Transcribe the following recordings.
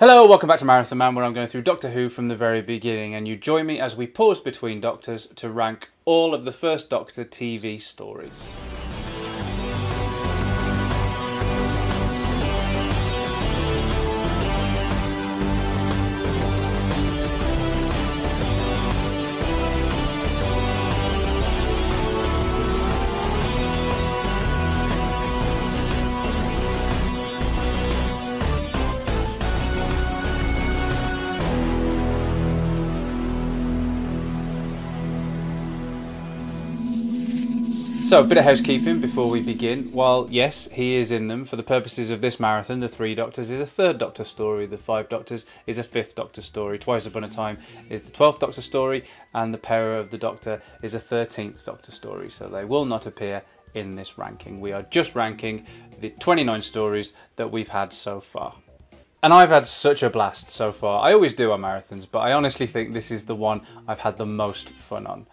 Hello, welcome back to Marathon Man, where I'm going through Doctor Who from the very beginning, and you join me as we pause between Doctors to rank all of the first Doctor TV stories. So, a bit of housekeeping before we begin. While, yes, he is in them, for the purposes of this marathon, the 3 Doctors is a 3rd Doctor story, the 5 Doctors is a 5th Doctor story, Twice Upon a Time is the 12th Doctor story, and The Power of the Doctor is a 13th Doctor story, so they will not appear in this ranking. We are just ranking the 29 stories that we've had so far. And I've had such a blast so far. I always do on marathons, but I honestly think this is the one I've had the most fun on.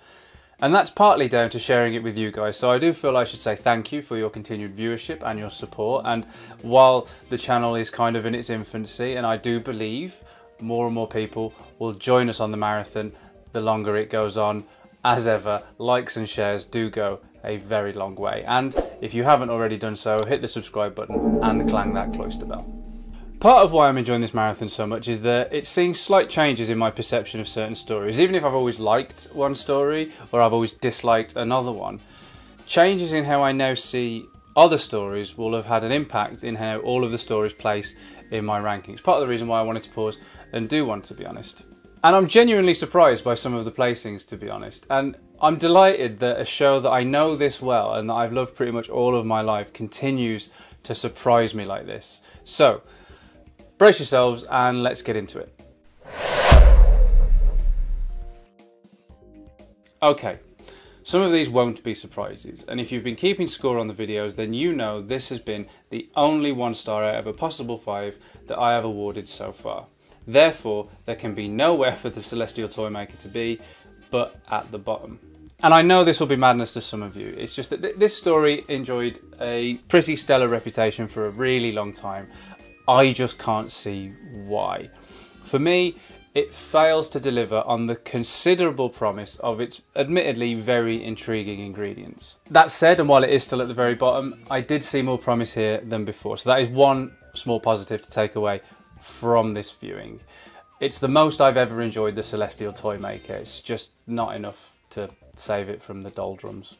And that's partly down to sharing it with you guys, so I do feel I should say thank you for your continued viewership and your support. And while the channel is kind of in its infancy, and I do believe more and more people will join us on the marathon the longer it goes on, as ever, likes and shares do go a very long way. And if you haven't already done so, hit the subscribe button and clang that cloister bell. Part of why I'm enjoying this marathon so much is that it's seeing slight changes in my perception of certain stories. Even if I've always liked one story or I've always disliked another one, changes in how I now see other stories will have had an impact in how all of the stories place in my rankings. Part of the reason why I wanted to pause and do one, to be honest. And I'm genuinely surprised by some of the placings, to be honest. And I'm delighted that a show that I know this well and that I've loved pretty much all of my life continues to surprise me like this. So, brace yourselves and let's get into it. Okay, some of these won't be surprises, and if you've been keeping score on the videos, then you know this has been the only 1 star out of a possible 5 that I have awarded so far. Therefore, there can be nowhere for the Celestial Toymaker to be but at the bottom. And I know this will be madness to some of you. It's just that this story enjoyed a pretty stellar reputation for a really long time. I just can't see why. For me, it fails to deliver on the considerable promise of its admittedly very intriguing ingredients. That said, and while it is still at the very bottom, I did see more promise here than before. So that is one small positive to take away from this viewing. It's the most I've ever enjoyed the Celestial Toymaker. It's just not enough to save it from the doldrums.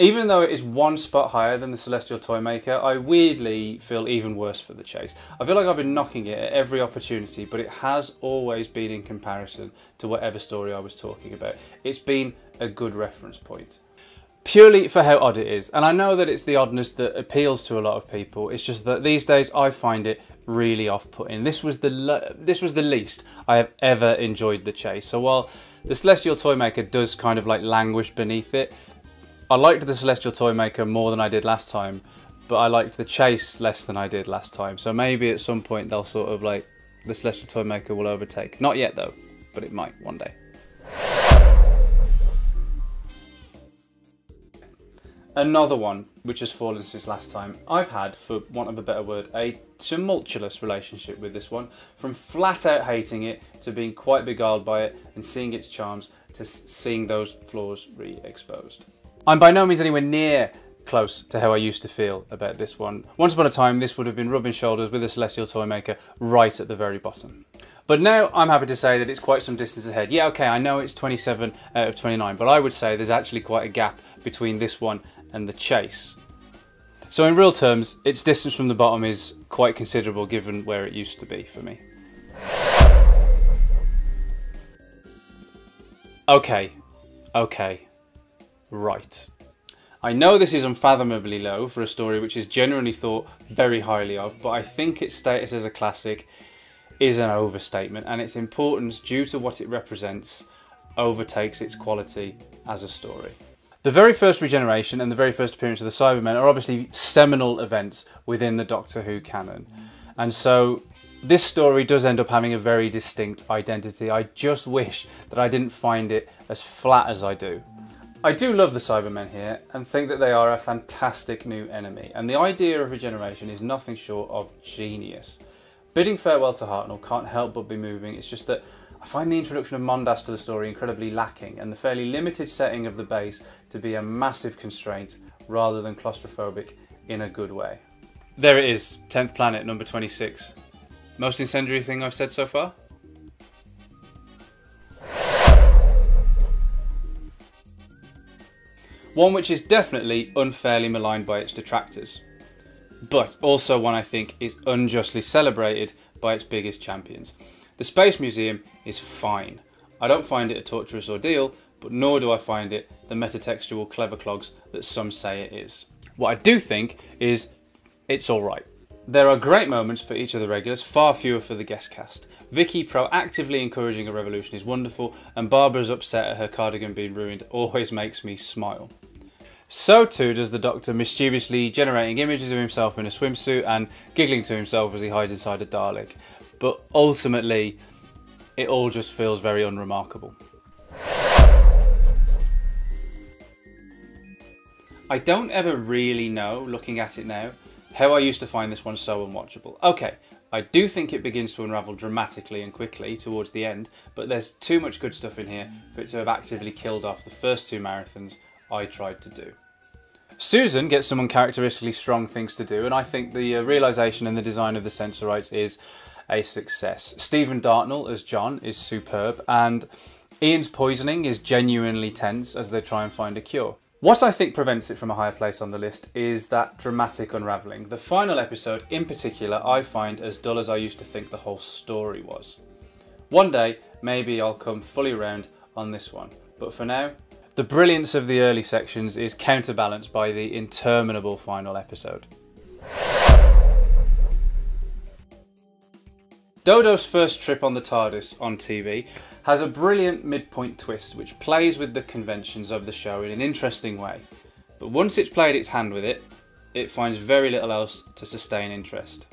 Even though it is 1 spot higher than the Celestial Toymaker, I weirdly feel even worse for the Chase. I feel like I've been knocking it at every opportunity, but it has always been in comparison to whatever story I was talking about. It's been a good reference point. Purely for how odd it is, and I know that it's the oddness that appeals to a lot of people. It's just that these days I find it really off-putting. This was the least I have ever enjoyed the Chase. So while the Celestial Toymaker does kind of like languish beneath it, I liked the Celestial Toymaker more than I did last time, but I liked the Chase less than I did last time. So maybe at some point they'll sort of like, the Celestial Toymaker will overtake. Not yet though, but it might one day. Another one which has fallen since last time. I've had, for want of a better word, a tumultuous relationship with this one. From flat out hating it, to being quite beguiled by it, and seeing its charms, to seeing those flaws re-exposed. I'm by no means anywhere near close to how I used to feel about this one. Once upon a time, this would have been rubbing shoulders with the Celestial Toymaker right at the very bottom. But now I'm happy to say that it's quite some distance ahead. Yeah, okay, I know it's 27 out of 29, but I would say there's actually quite a gap between this one and the Chase. So in real terms, its distance from the bottom is quite considerable given where it used to be for me. Okay. Right. I know this is unfathomably low for a story which is generally thought very highly of, but I think its status as a classic is an overstatement, and its importance, due to what it represents, overtakes its quality as a story. The very first regeneration and the very first appearance of the Cybermen are obviously seminal events within the Doctor Who canon, and so this story does end up having a very distinct identity. I just wish that I didn't find it as flat as I do. I do love the Cybermen here and think that they are a fantastic new enemy, and the idea of regeneration is nothing short of genius. Bidding farewell to Hartnell can't help but be moving. It's just that I find the introduction of Mondas to the story incredibly lacking, and the fairly limited setting of the base to be a massive constraint rather than claustrophobic in a good way. There it is, 10th planet, number 26. Most incendiary thing I've said so far? One which is definitely unfairly maligned by its detractors, but also one I think is unjustly celebrated by its biggest champions. The Space Museum is fine. I don't find it a torturous ordeal, but nor do I find it the metatextual clever clogs that some say it is. What I do think is it's alright. There are great moments for each of the regulars, far fewer for the guest cast. Vicky proactively encouraging a revolution is wonderful, and Barbara's upset at her cardigan being ruined always makes me smile. So too does the Doctor mischievously generating images of himself in a swimsuit and giggling to himself as he hides inside a Dalek. But ultimately, it all just feels very unremarkable. I don't ever really know, looking at it now, how I used to find this one so unwatchable. Okay, I do think it begins to unravel dramatically and quickly towards the end, but there's too much good stuff in here for it to have actively killed off the first two marathons I tried to do. Susan gets some uncharacteristically strong things to do, and I think the realisation and the design of the Sensorites is a success. Stephen Dartnell as John is superb, and Ian's poisoning is genuinely tense as they try and find a cure. What I think prevents it from a higher place on the list is that dramatic unravelling. The final episode in particular I find as dull as I used to think the whole story was. One day, maybe I'll come fully around on this one, but for now, the brilliance of the early sections is counterbalanced by the interminable final episode. Dodo's first trip on the TARDIS on TV has a brilliant midpoint twist which plays with the conventions of the show in an interesting way. But once it's played its hand with it, it finds very little else to sustain interest.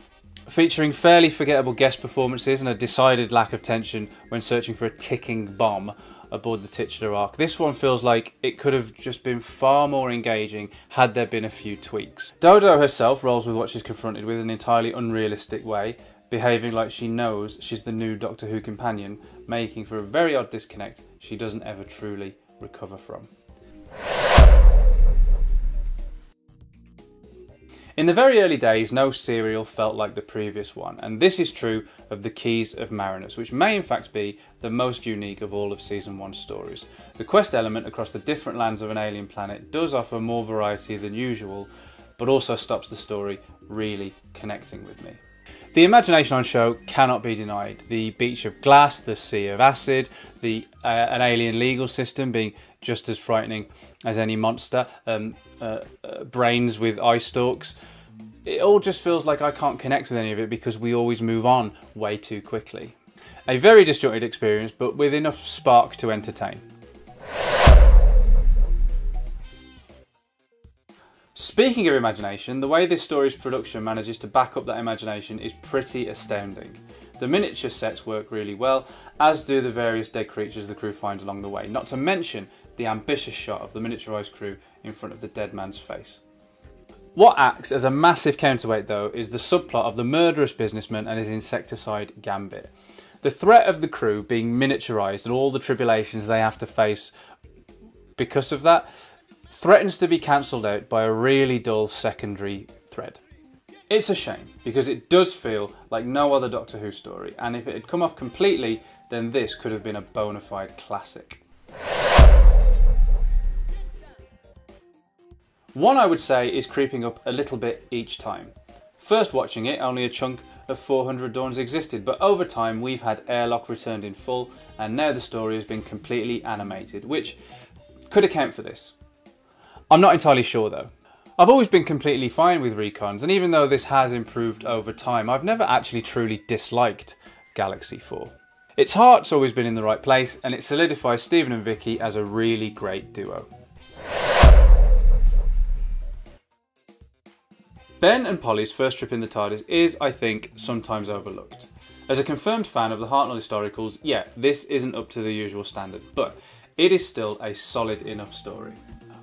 Featuring fairly forgettable guest performances and a decided lack of tension when searching for a ticking bomb aboard the titular arc, this one feels like it could have just been far more engaging had there been a few tweaks. Dodo herself rolls with what she's confronted with in an entirely unrealistic way, behaving like she knows she's the new Doctor Who companion, making for a very odd disconnect she doesn't ever truly recover from. In the very early days, no serial felt like the previous one, and this is true of the Keys of Marinus, which may in fact be the most unique of all of Season 1's stories. The quest element across the different lands of an alien planet does offer more variety than usual, but also stops the story really connecting with me. The imagination on show cannot be denied. The beach of glass, the sea of acid, an alien legal system being just as frightening as any monster, brains with eye stalks. It all just feels like I can't connect with any of it because we always move on way too quickly. A very disjointed experience, but with enough spark to entertain. Speaking of imagination, the way this story's production manages to back up that imagination is pretty astounding. The miniature sets work really well, as do the various dead creatures the crew find along the way, not to mention the ambitious shot of the miniaturised crew in front of the dead man's face. What acts as a massive counterweight though is the subplot of the murderous businessman and his insecticide gambit. The threat of the crew being miniaturised and all the tribulations they have to face because of that threatens to be cancelled out by a really dull secondary thread. It's a shame, because it does feel like no other Doctor Who story, and if it had come off completely, then this could have been a bona fide classic. One I would say is creeping up a little bit each time. First watching it, only a chunk of 400 Dawns existed, but over time we've had Airlock returned in full, and now the story has been completely animated, which could account for this. I'm not entirely sure though. I've always been completely fine with recons, and even though this has improved over time, I've never actually truly disliked Galaxy 4. Its heart's always been in the right place, and it solidifies Stephen and Vicky as a really great duo. Ben and Polly's first trip in the TARDIS is, I think, sometimes overlooked. As a confirmed fan of the Hartnell historicals, yeah, this isn't up to the usual standard, but it is still a solid enough story.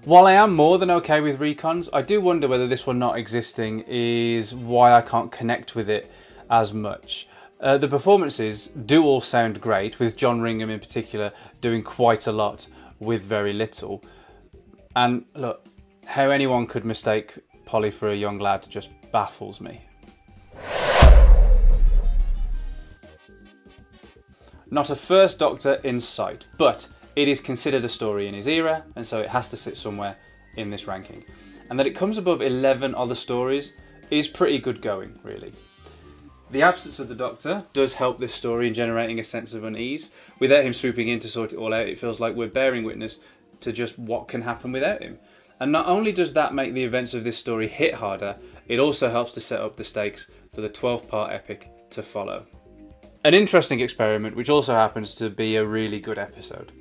While I am more than okay with recons, I do wonder whether this one not existing is why I can't connect with it as much. The performances do all sound great, with John Ringham in particular doing quite a lot with very little. And look, how anyone could mistake Polly for a young lad just baffles me. Not a first Doctor in sight, but it is considered a story in his era, and so it has to sit somewhere in this ranking. And that it comes above 11 other stories is pretty good going, really. The absence of the Doctor does help this story in generating a sense of unease. Without him swooping in to sort it all out, it feels like we're bearing witness to just what can happen without him. And not only does that make the events of this story hit harder, it also helps to set up the stakes for the 12-part epic to follow. An interesting experiment, which also happens to be a really good episode.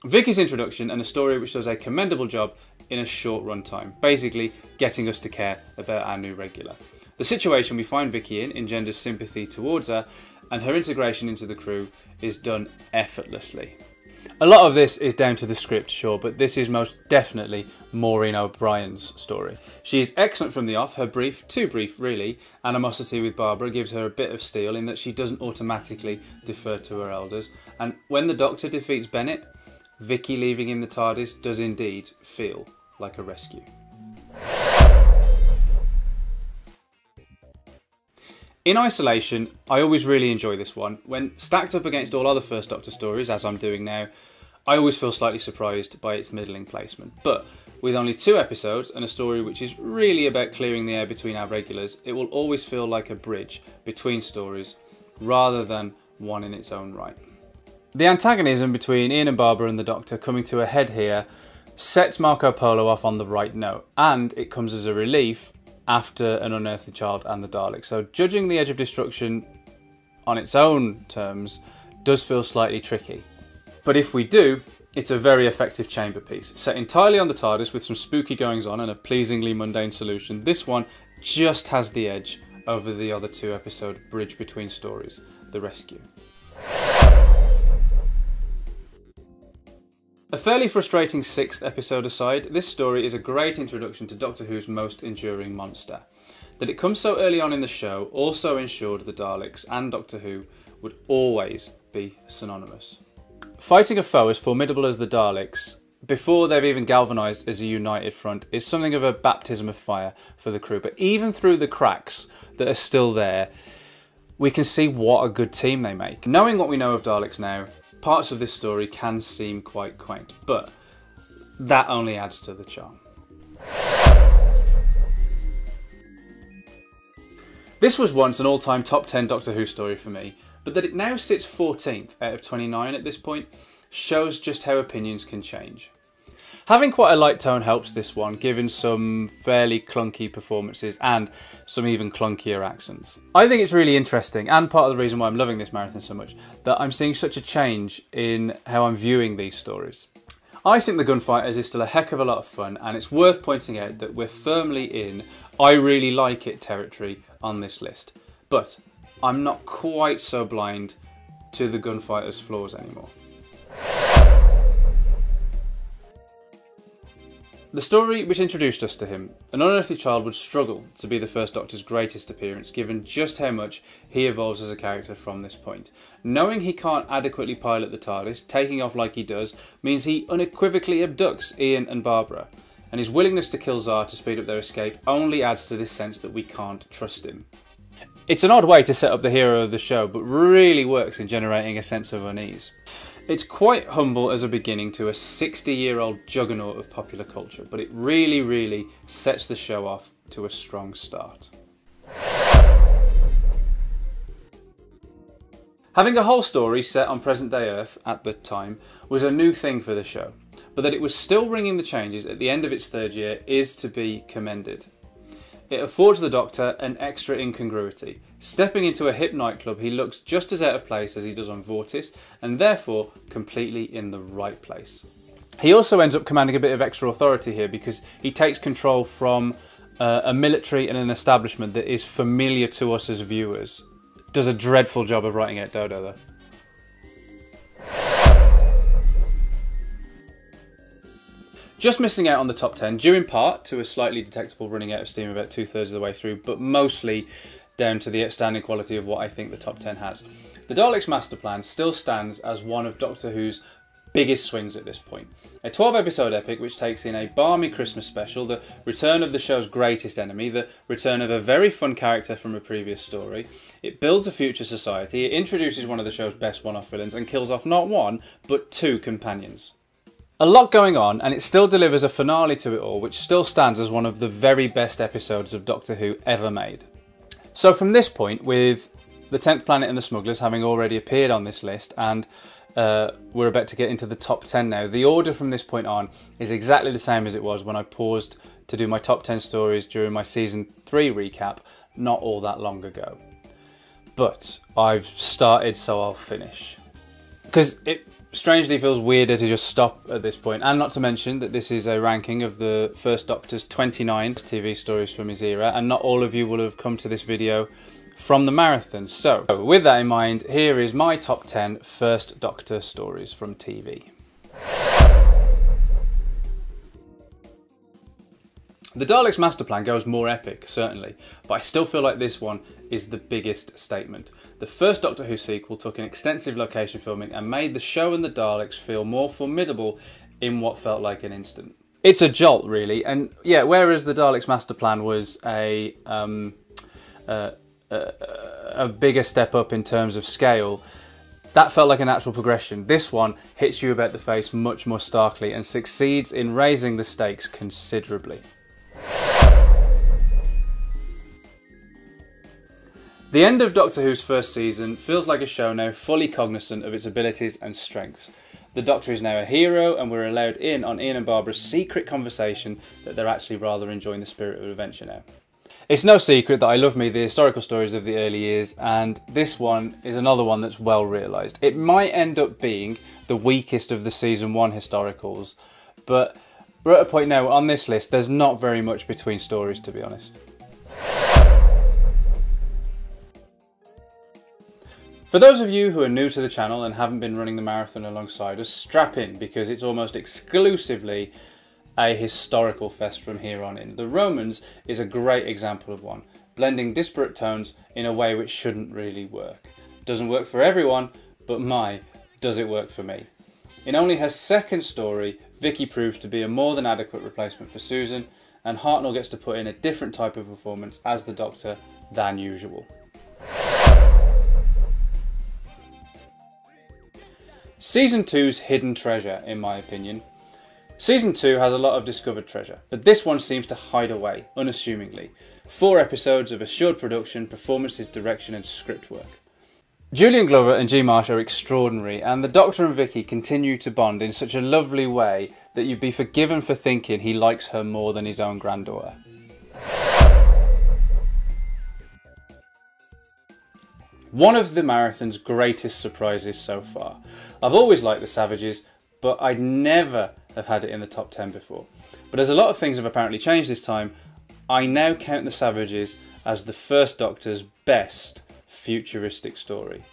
Vicky's introduction and a story which does a commendable job in a short run time, basically getting us to care about our new regular. The situation we find Vicky in engenders sympathy towards her, and her integration into the crew is done effortlessly. A lot of this is down to the script, sure, but this is most definitely Maureen O'Brien's story. She is excellent from the off. Her brief, too brief really, animosity with Barbara gives her a bit of steel in that she doesn't automatically defer to her elders, and when the Doctor defeats Bennett, Vicky leaving in the TARDIS does indeed feel like a rescue. In isolation, I always really enjoy this one. When stacked up against all other First Doctor stories, as I'm doing now, I always feel slightly surprised by its middling placement. But with only 2 episodes and a story which is really about clearing the air between our regulars, it will always feel like a bridge between stories rather than one in its own right. The antagonism between Ian and Barbara and the Doctor coming to a head here sets Marco Polo off on the right note, and it comes as a relief after An Unearthly Child and the Daleks. So judging The Edge of Destruction on its own terms does feel slightly tricky. But if we do, it's a very effective chamber piece. Set entirely on the TARDIS with some spooky goings on and a pleasingly mundane solution, this one just has the edge over the other 2 episode bridge between stories, The Rescue. A fairly frustrating 6th episode aside, this story is a great introduction to Doctor Who's most enduring monster. That it comes so early on in the show also ensured the Daleks and Doctor Who would always be synonymous. Fighting a foe as formidable as the Daleks, before they've even galvanised as a united front, is something of a baptism of fire for the crew. But even through the cracks that are still there, we can see what a good team they make. Knowing what we know of Daleks now, parts of this story can seem quite quaint, but that only adds to the charm. This was once an all-time top 10 Doctor Who story for me, but that it now sits 14th out of 29 at this point shows just how opinions can change. Having quite a light tone helps this one, given some fairly clunky performances and some even clunkier accents. I think it's really interesting, and part of the reason why I'm loving this marathon so much, that I'm seeing such a change in how I'm viewing these stories. I think The Gunfighters is still a heck of a lot of fun, and it's worth pointing out that we're firmly in I really like it territory on this list. But I'm not quite so blind to The Gunfighters' flaws anymore. The story which introduced us to him, An Unearthly Child, would struggle to be the First Doctor's greatest appearance, given just how much he evolves as a character from this point. Knowing he can't adequately pilot the TARDIS, taking off like he does, means he unequivocally abducts Ian and Barbara, and his willingness to kill Zar to speed up their escape only adds to this sense that we can't trust him. It's an odd way to set up the hero of the show, but really works in generating a sense of unease. It's quite humble as a beginning to a 60-year-old juggernaut of popular culture, but it really sets the show off to a strong start. Having a whole story set on present-day Earth at the time was a new thing for the show, but that it was still ringing the changes at the end of its 3rd year is to be commended. It affords the Doctor an extra incongruity. Stepping into a hip nightclub, he looks just as out of place as he does on Vortis, and therefore completely in the right place. He also ends up commanding a bit of extra authority here because he takes control from a military and an establishment that is familiar to us as viewers. does a dreadful job of writing out Dodo though. Just missing out on the top 10, due in part to a slightly detectable running out of steam about 2/3 of the way through, but mostly down to the outstanding quality of what I think the top 10 has. The Daleks' Master Plan still stands as one of Doctor Who's biggest swings at this point. A 12-episode epic which takes in a balmy Christmas special, the return of the show's greatest enemy, the return of a very fun character from a previous story. It builds a future society, it introduces one of the show's best one-off villains and kills off not one, but two companions. A lot going on, and it still delivers a finale to it all, which still stands as one of the very best episodes of Doctor Who ever made. So from this point, with the 10th Planet and the Smugglers having already appeared on this list, and we're about to get into the top 10 now, the order from this point on is exactly the same as it was when I paused to do my top 10 stories during my Season 3 recap not all that long ago. But I've started, so I'll finish. Because it strangely feels weirder to just stop at this point, and not to mention that this is a ranking of the First Doctor's 29 TV stories from his era, and not all of you will have come to this video from the marathon. So, with that in mind, here is my top 10 First Doctor stories from TV. The Daleks' Master Plan goes more epic, certainly, but I still feel like this one is the biggest statement. The first Doctor Who sequel took an extensive location filming and made the show and the Daleks feel more formidable in what felt like an instant. It's a jolt, really, and yeah, whereas the Daleks' Master Plan was a bigger step up in terms of scale, that felt like a natural progression. This one hits you about the face much more starkly and succeeds in raising the stakes considerably. The end of Doctor Who's first season feels like a show now fully cognizant of its abilities and strengths. The Doctor is now a hero, and we're allowed in on Ian and Barbara's secret conversation that they're actually rather enjoying the spirit of adventure now. It's no secret that I love me the historical stories of the early years, and this one is another one that's well realised. It might end up being the weakest of the Season 1 historicals, but we're at a point now on this list there's not very much between stories, to be honest. For those of you who are new to the channel and haven't been running the marathon alongside us, strap in, because it's almost exclusively a historical fest from here on in. The Romans is a great example of one, blending disparate tones in a way which shouldn't really work. Doesn't work for everyone, but my, does it work for me. In only her second story, Vicky proves to be a more than adequate replacement for Susan, and Hartnell gets to put in a different type of performance as the Doctor than usual. Season 2's hidden treasure, in my opinion. Season 2 has a lot of discovered treasure, but this one seems to hide away, unassumingly. 4 episodes of assured production, performances, direction and script work. Julian Glover and G. Marsh are extraordinary, and the Doctor and Vicky continue to bond in such a lovely way that you'd be forgiven for thinking he likes her more than his own granddaughter. One of the marathon's greatest surprises so far. I've always liked the Savages, but I'd never have had it in the top 10 before. But as a lot of things have apparently changed this time, I now count the Savages as the First Doctor's best futuristic story.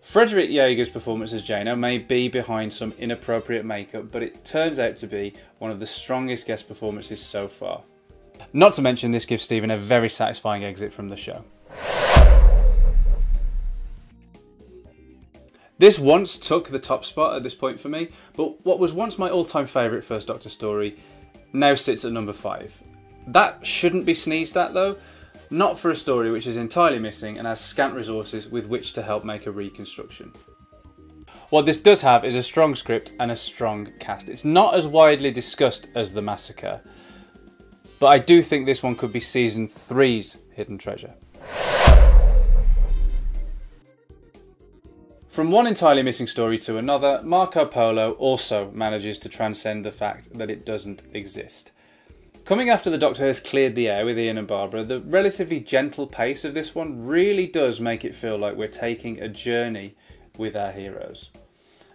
Frederick Jaeger's performance as Jano may be behind some inappropriate makeup, but it turns out to be one of the strongest guest performances so far. Not to mention this gives Stephen a very satisfying exit from the show. This once took the top spot at this point for me, but what was once my all-time favourite First Doctor story now sits at number 5. That shouldn't be sneezed at though, not for a story which is entirely missing and has scant resources with which to help make a reconstruction. What this does have is a strong script and a strong cast. It's not as widely discussed as The Massacre, but I do think this one could be Season 3's hidden treasure. From one entirely missing story to another, Marco Polo also manages to transcend the fact that it doesn't exist. Coming after the Doctor has cleared the air with Ian and Barbara, the relatively gentle pace of this one really does make it feel like we're taking a journey with our heroes.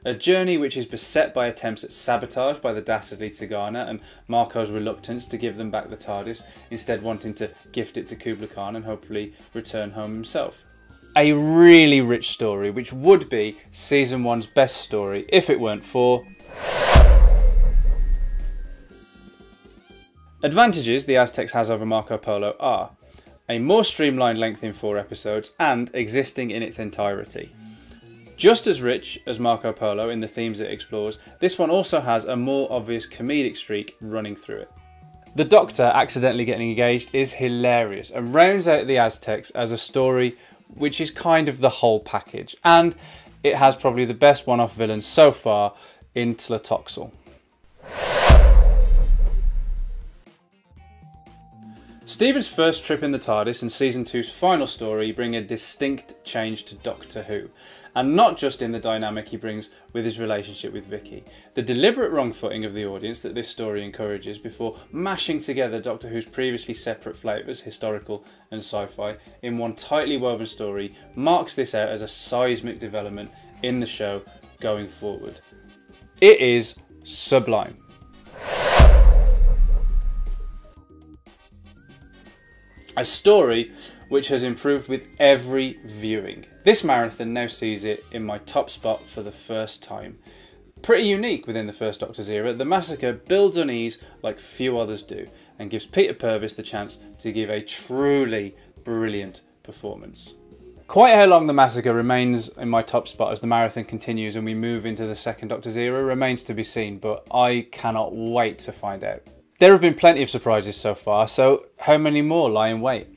A journey which is beset by attempts at sabotage by the dastardly Tegana and Marco's reluctance to give them back the TARDIS, instead wanting to gift it to Kubla Khan and hopefully return home himself. A really rich story, which would be Season 1's best story if it weren't for advantages the Aztecs has over Marco Polo are a more streamlined length in 4 episodes and existing in its entirety. Just as rich as Marco Polo in the themes it explores, this one also has a more obvious comedic streak running through it. The Doctor accidentally getting engaged is hilarious and rounds out the Aztecs as a story which is kind of the whole package, and it has probably the best one-off villain so far in Tlatoxel. Steven's first trip in the TARDIS and Season 2's final story bring a distinct change to Doctor Who, and not just in the dynamic he brings with his relationship with Vicky. The deliberate wrong-footing of the audience that this story encourages before mashing together Doctor Who's previously separate flavours, historical and sci-fi, in one tightly woven story marks this out as a seismic development in the show going forward. It is sublime. A story which has improved with every viewing. This marathon now sees it in my top spot for the first time. Pretty unique within the First Doctor's era, The Massacre builds unease like few others do and gives Peter Purves the chance to give a truly brilliant performance. Quite how long The Massacre remains in my top spot as the marathon continues and we move into the Second Doctor's era remains to be seen, but I cannot wait to find out. There have been plenty of surprises so far, so how many more lie in wait?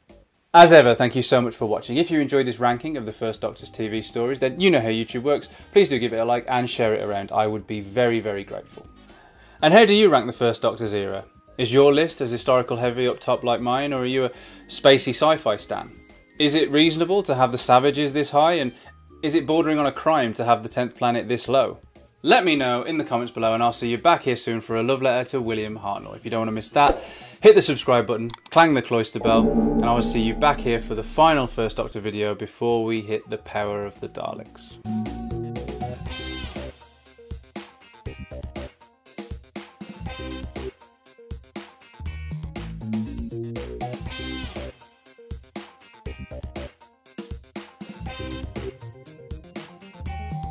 As ever, thank you so much for watching. If you enjoyed this ranking of the First Doctor's TV stories, then you know how YouTube works. Please do give it a like and share it around. I would be very, very grateful. And how do you rank the First Doctor's era? Is your list as historical heavy up top like mine, or are you a spacey sci-fi stan? Is it reasonable to have the Savages this high, and is it bordering on a crime to have the 10th planet this low? Let me know in the comments below, and I'll see you back here soon for a love letter to William Hartnell. If you don't want to miss that, hit the subscribe button, clang the cloister bell, and I will see you back here for the final First Doctor video before we hit the power of the Daleks.